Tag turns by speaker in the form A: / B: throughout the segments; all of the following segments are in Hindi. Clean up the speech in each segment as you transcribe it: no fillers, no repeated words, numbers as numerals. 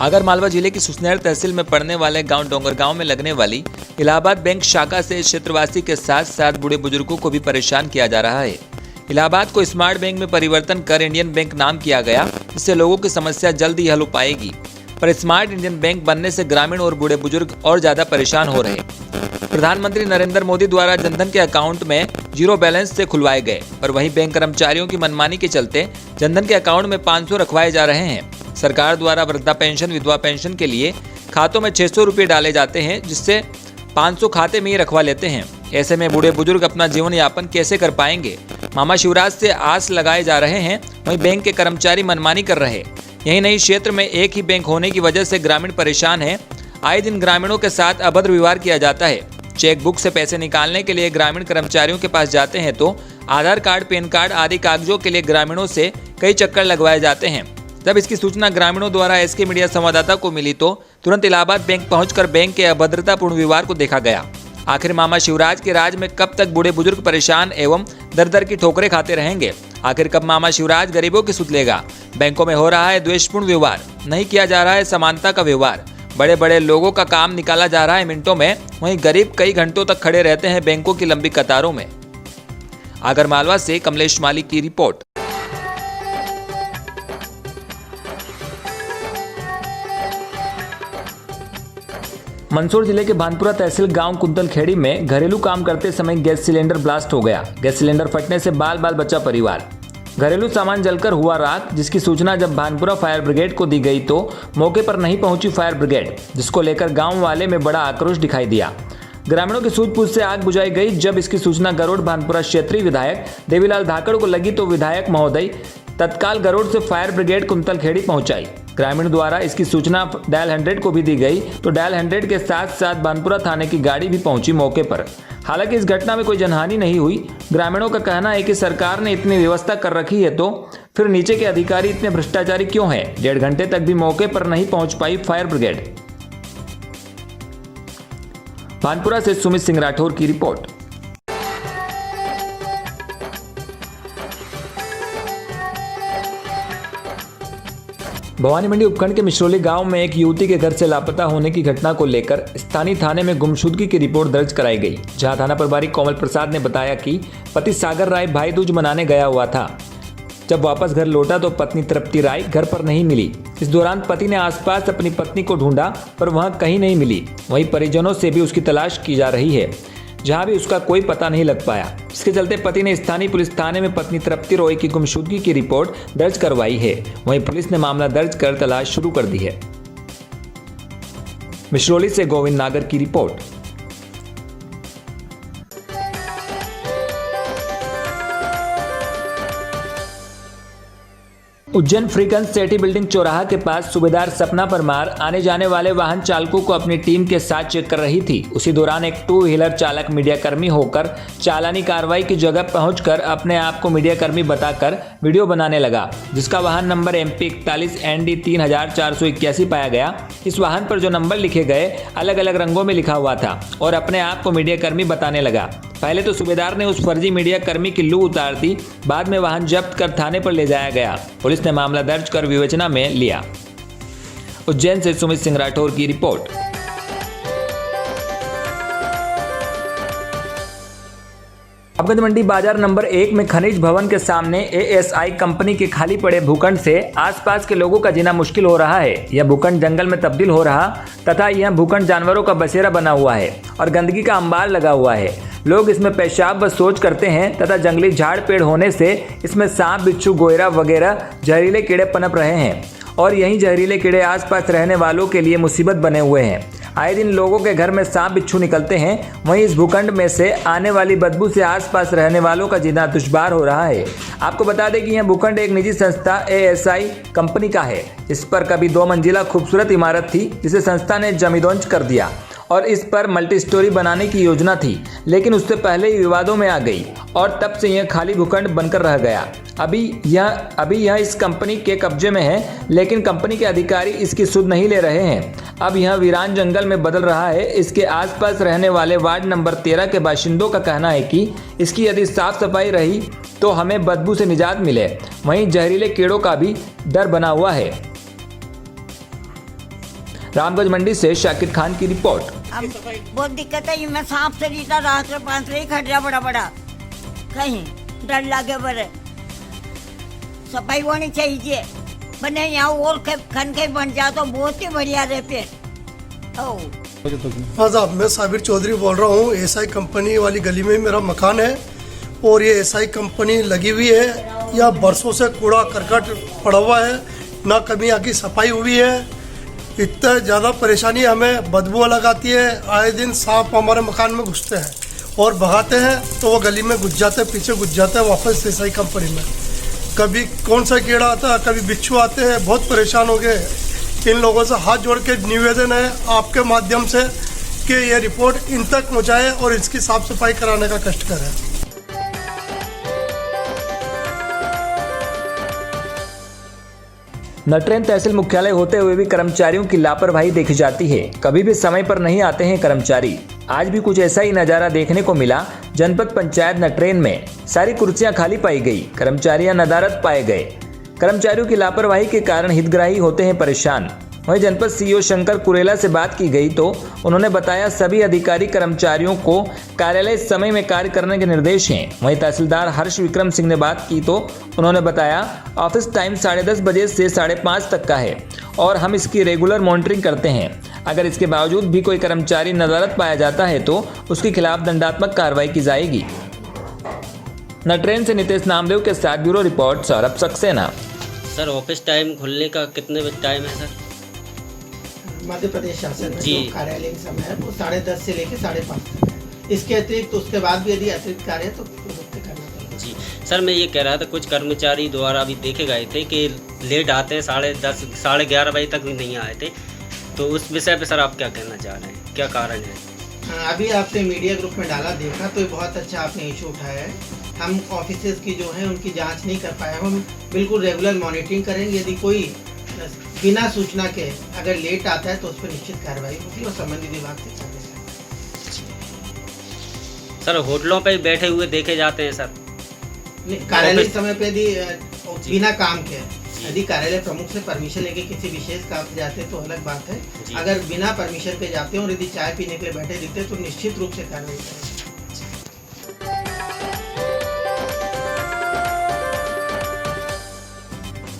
A: आगरमालवा जिले की सुसनेर तहसील में पड़ने वाले गांव डोंगरगांव में लगने वाली इलाहाबाद बैंक शाखा से क्षेत्रवासी के साथ साथ बूढ़े बुजुर्गों को भी परेशान किया जा रहा है। इलाहाबाद को स्मार्ट बैंक में परिवर्तन कर इंडियन बैंक नाम किया गया, जिससे लोगों की समस्या जल्द ही हल हो पाएगी। पर स्मार्ट इंडियन बैंक बनने से ग्रामीण और बूढ़े बुजुर्ग और ज्यादा परेशान हो रहे। प्रधानमंत्री नरेंद्र मोदी द्वारा जनधन के अकाउंट में जीरो बैलेंस से खुलवाए गए, पर वहीं बैंक कर्मचारियों की मनमानी के चलते जनधन के अकाउंट में 500 रखवाए जा रहे हैं। सरकार द्वारा वृद्धा पेंशन, विधवा पेंशन के लिए खातों में 600 रुपये डाले जाते हैं, जिससे 500 खाते में ही रखवा लेते हैं। ऐसे में बूढ़े बुजुर्ग अपना जीवन यापन कैसे कर पाएंगे? मामा शिवराज से आस लगाए जा रहे हैं, वहीं बैंक के कर्मचारी मनमानी कर रहे। यही नहीं, क्षेत्र में एक ही बैंक होने की वजह से ग्रामीण परेशान है। आए दिन ग्रामीणों के साथ अभद्र व्यवहार किया जाता है। चेक बुक से पैसे निकालने के लिए ग्रामीण कर्मचारियों के पास जाते हैं तो आधार कार्ड, पैन कार्ड आदि कागजों के लिए ग्रामीणों से कई चक्कर लगवाए जाते हैं। जब इसकी सूचना ग्रामीणों द्वारा एसके मीडिया संवाददाता को मिली तो तुरंत इलाहाबाद बैंक पहुंचकर बैंक के अभद्रतापूर्ण व्यवहार को देखा गया। आखिर मामा शिवराज के राज में कब तक बूढ़े बुजुर्ग परेशान एवं दर दर की ठोकरें खाते रहेंगे? आखिर कब मामा शिवराज गरीबों की सुध लेगा? बैंकों में हो रहा है द्वेषपूर्ण व्यवहार, नहीं किया जा रहा है समानता का व्यवहार। बड़े बड़े लोगों का काम निकाला जा रहा है मिनटों में, वहीं गरीब कई घंटों तक खड़े रहते हैं बैंकों की लंबी कतारों में। आगरमालवा से कमलेश मालिक की रिपोर्ट। मंदसौर जिले के भानपुरा तहसील गांव कुंतलखेड़ी में घरेलू काम करते समय गैस सिलेंडर ब्लास्ट हो गया। गैस सिलेंडर फटने से बाल बाल बचा परिवार। घरेलू सामान जलकर हुआ राख, जिसकी सूचना जब भानपुरा फायर ब्रिगेड को दी गई तो मौके पर नहीं पहुंची फायर ब्रिगेड, जिसको लेकर गांव वाले में बड़ा आक्रोश दिखाई दिया। ग्रामीणों की सूझबूझ से आग बुझाई गई। जब इसकी सूचना गरोड़ भानपुरा क्षेत्रीय विधायक देवीलाल धाकड़ को लगी तो विधायक महोदय तत्काल गरोड़ से फायर ब्रिगेड कुंतलखेड़ी पहुंचाई। ग्रामीण द्वारा इसकी सूचना डायल 100 को भी दी गई तो डायल 100 के साथ साथ भानपुरा थाने की गाड़ी भी पहुंची मौके पर। हालांकि इस घटना में कोई जनहानि नहीं हुई। ग्रामीणों का कहना है कि सरकार ने इतनी व्यवस्था कर रखी है तो फिर नीचे के अधिकारी इतने भ्रष्टाचारी क्यों हैं? 1.5 घंटे तक भी मौके पर नहीं पहुंच पाई फायर ब्रिगेड। भानपुरा से सुमित सिंह राठौर की रिपोर्ट। भवानी मंडी उपखंड के मिश्रोली गांव में एक युवती के घर से लापता होने की घटना को लेकर स्थानीय थाने में गुमशुदगी की रिपोर्ट दर्ज कराई गई। जहां थाना प्रभारी कोमल प्रसाद ने बताया कि पति सागर राय भाई दूज मनाने गया हुआ था। जब वापस घर लौटा तो पत्नी तृप्ति राय घर पर नहीं मिली। इस दौरान पति ने आसपास अपनी पत्नी को ढूंढा पर वहां कहीं नहीं मिली। वहीं परिजनों से भी उसकी तलाश की जा रही है, जहां भी उसका कोई पता नहीं लग पाया। इसके चलते पति ने स्थानीय पुलिस थाने में पत्नी तृप्ति रॉय की गुमशुदगी की रिपोर्ट दर्ज करवाई है। वहीं पुलिस ने मामला दर्ज कर तलाश शुरू कर दी है। मिश्रोली से गोविंद नागर की रिपोर्ट। उज्जैन फ्रीगंज सेठी बिल्डिंग चौराहा के पास सूबेदार सपना परमार आने जाने वाले वाहन चालकों को अपनी टीम के साथ चेक कर रही थी। उसी दौरान एक 2 व्हीलर चालक मीडिया कर्मी होकर चालानी कार्रवाई की जगह पहुंचकर अपने आप को मीडिया कर्मी बताकर वीडियो बनाने लगा, जिसका वाहन नंबर MP 41 ND 3481 पाया गया। इस वाहन पर जो नंबर लिखे गए अलग अलग रंगों में लिखा हुआ था और अपने आप को मीडिया कर्मी बताने लगा। पहले तो सूबेदार ने उस फर्जी मीडिया कर्मी की लू उतार दी, बाद में वाहन जब्त कर थाने पर ले जाया गया। पुलिस ने मामला दर्ज कर विवेचना में लिया। उज्जैन से सुमित सिंह राठौर की रिपोर्ट। अबगंज मंडी बाजार नंबर 1 में खनिज भवन के सामने ASI कंपनी के खाली पड़े भूखंड से आसपास के लोगों का जीना मुश्किल हो रहा है। यह भूखंड जंगल में तब्दील हो रहा तथा यह भूखंड जानवरों का बसेरा बना हुआ है और गंदगी का अंबार लगा हुआ है। लोग इसमें पेशाब व शौच करते हैं तथा जंगली झाड़ पेड़ होने से इसमें सांप, बिच्छू, गोयरा वगैरह जहरीले कीड़े पनप रहे हैं और यही जहरीले कीड़े आसपास रहने वालों के लिए मुसीबत बने हुए हैं। आए दिन लोगों के घर में सांप, बिच्छू निकलते हैं। वहीं इस भूखंड में से आने वाली बदबू से आसपास रहने वालों का जीना दुश्वार हो रहा है। आपको बता दें कि यह भूखंड एक निजी संस्था ASI कंपनी का है। इस पर कभी 2 मंजिला खूबसूरत इमारत थी, जिसे संस्था ने जमींदोज कर दिया और इस पर मल्टी स्टोरी बनाने की योजना थी, लेकिन उससे पहले ही विवादों में आ गई और तब से यह खाली भूखंड बनकर रह गया। अभी यह इस कंपनी के कब्जे में है, लेकिन कंपनी के अधिकारी इसकी सुध नहीं ले रहे हैं। अब यह वीरान जंगल में बदल रहा है। इसके आसपास रहने वाले वार्ड नंबर 13 के बाशिंदों का कहना है कि इसकी यदि साफ सफाई रही तो हमें बदबू से निजात मिले। वहीं जहरीले कीड़ों का भी डर बना हुआ है। रामगंज मंडी से शाकिर खान की रिपोर्ट।
B: अब बहुत दिक्कत है, मैं सांप से जीता रात में 5 रही खट बड़ा बड़ा कहीं डर लागे बड़े सफाई होनी चाहिए बने यहाँ और खन के बन जा तो बहुत ही बढ़िया रहते।
C: हाँ साहब, मैं साबिर चौधरी बोल रहा हूँ। एसआई कंपनी वाली गली में मेरा मकान है और ये एसआई कंपनी लगी हुई है। यहाँ बरसों से कूड़ा करकट पड़ा हुआ है, ना कभी यहाँ की सफाई हुई है। इतना ज़्यादा परेशानी हमें, बदबू अलग आती है। आए दिन सांप हमारे मकान में घुसते हैं और भगाते हैं तो वो गली में घुस जाते हैं, पीछे घुस जाते हैं वापस एसआई कंपनी में। कभी कौन सा कीड़ा आता है, कभी बिच्छू आते हैं। बहुत परेशान हो गए। इन लोगों से हाथ जोड़ के निवेदन है आपके माध्यम से कि ये रिपोर्ट इन तक पहुँचाए और इसकी साफ सफाई कराने का कष्ट करें।
A: नटरेन तहसील मुख्यालय होते हुए भी कर्मचारियों की लापरवाही देखी जाती है। कभी भी समय पर नहीं आते हैं कर्मचारी। आज भी कुछ ऐसा ही नजारा देखने को मिला। जनपद पंचायत नटरेन में सारी कुर्सियां खाली पाई गई, कर्मचारियां नदारद पाए गए। कर्मचारियों की लापरवाही के कारण हितग्राही होते हैं परेशान। वहीं जनपद सीईओ शंकर कुरेला से बात की गई तो उन्होंने बताया सभी अधिकारी कर्मचारियों को कार्यालय समय में कार्य करने के निर्देश हैं। वहीं तहसीलदार हर्ष विक्रम सिंह ने बात की तो उन्होंने बताया ऑफिस टाइम 10:30 बजे से 5:30 तक का है और हम इसकी रेगुलर मॉनिटरिंग करते हैं। अगर इसके बावजूद भी कोई कर्मचारी नदारद पाया जाता है तो उसके खिलाफ दंडात्मक कार्रवाई की जाएगी। नटरेन से नितेश नामदेव के साथ bureau report Saurabh Saxena.
D: Sir office time खुलने का कितने बजे टाइम है सर?
E: मध्य प्रदेश शासन में जो कार्यालय समय है वो 10:30 से लेकर 5:30 तक है। इसके अतिरिक्त उसके बाद भी यदि अतिरिक्त कार्य है तो करना पड़ेगा।
D: जी सर, मैं ये कह रहा था कुछ कर्मचारी द्वारा भी देखे गए थे कि लेट आते हैं, 10:30 11:30 बजे तक भी नहीं आए थे। तो उस विषय पे सर आप क्या कहना चाह रहे हैं, क्या कारण है?
E: अभी आपने मीडिया ग्रुप में डाला, देखा तो बहुत अच्छा आपने इशू उठाया है। हम ऑफिसेज की जो है उनकी जांच नहीं कर पाए, हम बिल्कुल रेगुलर मॉनिटरिंग करेंगे। यदि कोई बिना सूचना के अगर लेट आता है तो उस पर निश्चित कार्रवाई होगी और संबंधित विभाग से कार्रवाई।
D: सर होटलों पे बैठे हुए देखे जाते हैं सर
E: कार्यालय समय पे यदि बिना काम के, यदि कार्यालय प्रमुख से परमिशन लेके किसी विशेष काम से जाते हैं तो अलग बात है। अगर बिना परमिशन के जाते हैं और यदि चाय पीने के लिए बैठे दिखते हैं तो निश्चित रूप से कार्रवाई करेंगे।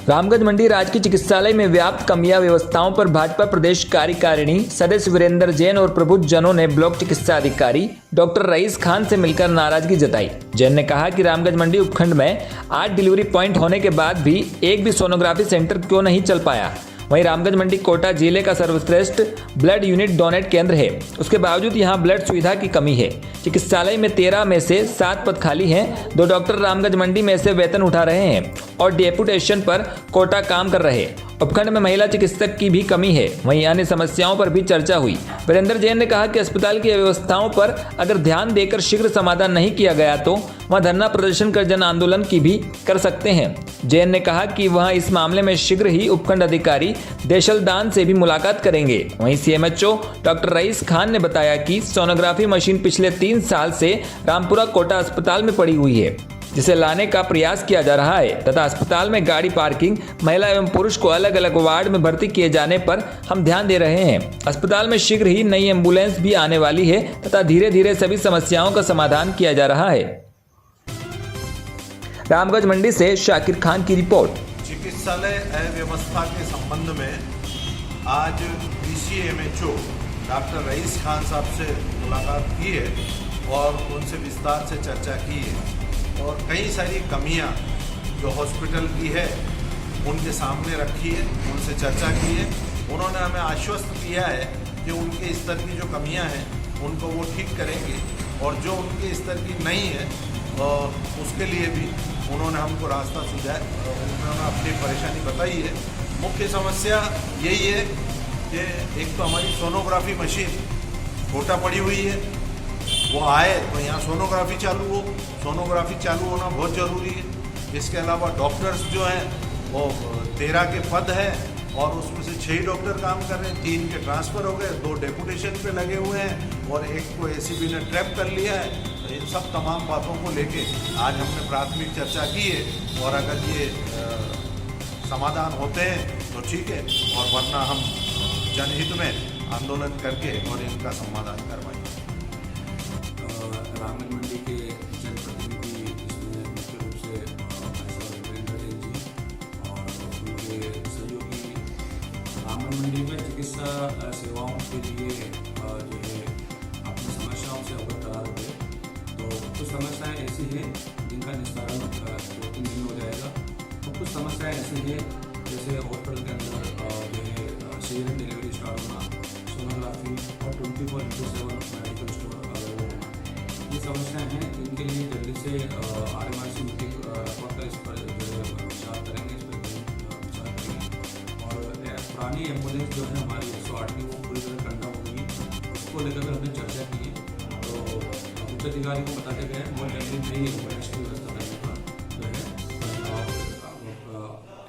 A: रामगंज मंडी राजकीय चिकित्सालय में व्याप्त कमियां व्यवस्थाओं पर भाजपा प्रदेश कार्यकारिणी सदस्य वीरेंद्र जैन और प्रबुद्ध जनों ने ब्लॉक चिकित्सा अधिकारी डॉक्टर रईस खान से मिलकर नाराजगी जताई। जैन ने कहा कि रामगंज मंडी उपखंड में 8 डिलीवरी पॉइंट होने के बाद भी एक भी सोनोग्राफी सेंटर क्यों नहीं चल पाया। वहीं रामगंज मंडी कोटा जिले का सर्वश्रेष्ठ ब्लड यूनिट डोनेट केंद्र है, उसके बावजूद यहां ब्लड सुविधा की कमी है। चिकित्सालय में 13 में से 7 पद खाली हैं। 2 डॉक्टर रामगंज मंडी में से वेतन उठा रहे हैं और डेपुटेशन पर कोटा काम कर रहे। उपखंड में महिला चिकित्सक की भी कमी है। वहीं अन्य समस्याओं पर भी चर्चा हुई। वीरेंद्र जैन ने कहा कि अस्पताल की व्यवस्थाओं पर अगर ध्यान देकर शीघ्र समाधान नहीं किया गया तो वह धरना प्रदर्शन कर जन आंदोलन की भी कर सकते हैं। जैन ने कहा कि वह इस मामले में शीघ्र ही उपखंड अधिकारी देशलदान से भी मुलाकात करेंगे। वहीं सीएमएचओ डॉक्टर रईस खान ने बताया कि सोनोग्राफी मशीन पिछले 3 साल से रामपुरा कोटा अस्पताल में पड़ी हुई है, जिसे लाने का प्रयास किया जा रहा है तथा अस्पताल में गाड़ी पार्किंग, महिला एवं पुरुष को अलग अलग वार्ड में भर्ती किए जाने पर हम ध्यान दे रहे हैं। अस्पताल में शीघ्र ही नई एम्बुलेंस भी आने वाली है तथा धीरे धीरे सभी समस्याओं का समाधान किया जा रहा है। रामगंज मंडी से शाकिर खान की रिपोर्ट।
F: चिकित्सालय अव्यवस्था के संबंध में आज DCMHO डॉक्टर रईस खान साहब से मुलाकात की है और उनसे विस्तार से चर्चा की है और कई सारी कमियां जो हॉस्पिटल की है उनके सामने रखी है, उनसे चर्चा की है। उन्होंने हमें आश्वस्त किया है कि उनके स्तर की जो कमियां हैं उनको वो ठीक करेंगे और जो उनके स्तर की नहीं है उसके लिए भी उन्होंने हमको रास्ता सुझाया। उन्होंने अपनी परेशानी बताई है। मुख्य समस्या यही है कि एक तो हमारी सोनोग्राफी मशीन कोटा पड़ी हुई है, वो आए तो यहाँ सोनोग्राफी चालू हो। सोनोग्राफी चालू होना बहुत ज़रूरी है। इसके अलावा डॉक्टर्स जो हैं वो 13 के पद हैं और उसमें से 6 डॉक्टर काम कर रहे हैं, 3 के ट्रांसफ़र हो गए, 2 डेपुटेशन पे लगे हुए हैं और एक को ACB ने ट्रैप कर लिया है। तो इन सब तमाम बातों को लेके आज हमने प्राथमिक चर्चा की है और अगर ये समाधान होते हैं तो ठीक है और वरना हम जनहित में आंदोलन करके और इनका समाधान करवाएंगे।
G: रामगढ़ मंडी के जनप्रतिनिधि इसमें मुख्य रूप से भाई साहब वीरेंद्र जैन जी और उनके सहयोगी रामगढ़ मंडी में चिकित्सा सेवाओं के लिए जो है अपनी समस्याओं से अवगत करा रहे थे। तो कुछ समस्याएं ऐसी हैं जिनका निस्तारण 2-3 दिन में हो जाएगा, और कुछ समस्याएं ऐसी हैं जैसे हॉस्पिटल के अंदर जो है सीजन डिलीवरी स्टार्ट होना, सोनोग्राफी और 24/7 मेडिकल स्टोर अवेलेबल होना, ये समस्याएं हैं। इनके लिए जल्दी से RMRC मीटिंग रखकर इस पर जो है विचार करेंगे, इस पर विचार करेंगे। और पुरानी एम्बुलेंस जो है हमारी 108 की, वो पूरी तरह कंडम हो गई, उसको लेकर हमने चर्चा की है। तो उच्च अधिकारी को बताते गए बहुत जल्दी नई एम्बुलेंस की व्यवस्था करने का जो है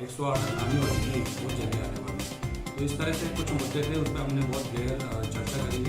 G: 108 आने वाली नहीं, बहुत जल्दी आने वाली। तो इस तरह से कुछ मुद्दे थे, उस पर हमने बहुत देर चर्चा करी।